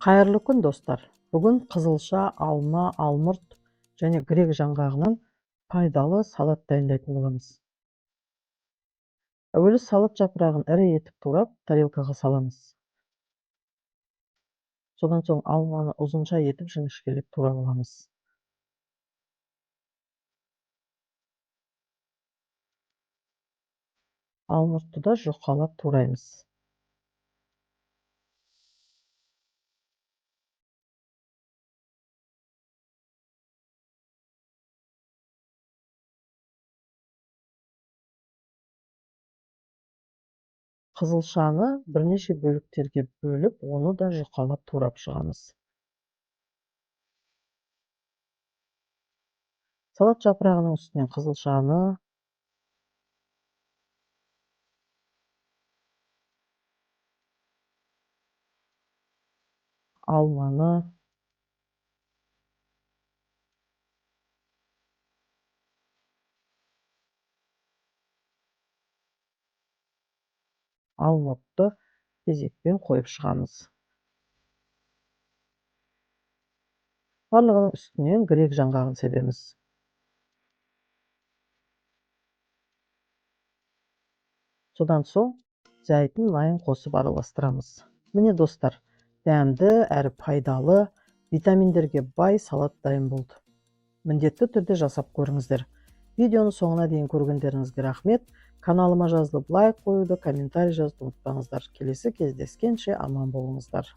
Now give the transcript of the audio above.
Қайырлы күн достар. Бүгін қызылша, алма, алмұрт және грек жаңғағынан пайдалы салат дайындайтын боламыз. Әуелі салат жапырағын ірі етіп турап, тарелкаға саламыз. Содан соң алманы ұзынша етіп жіңішкелеп турап аламыз. Алмұртты да жұқалап тураймыз. Қызылшаны бірнеше бөліктерге бөліп, оны да жұқалап турап шығамыз. Салат жапырағының үстінен қызылшаны, алманы, алмұртты кезекпен қойып шығамыз. Барлығының үстінен грек жаңғағын себеміз. Содан соң зәйтүн майын қосып араластырамыз. Міне достар, дәмді әрі пайдалы, витаминдерге бай салат дайын болды. Міндетті түрде жасап көріңіздер. Видеоны соңына дейін көргендеріңізге рахмет. Каналыма жазылып лайк қоюды, комментарий жазуды ұмытпаңыздар. Келесі кездескенше аман болыңыздар.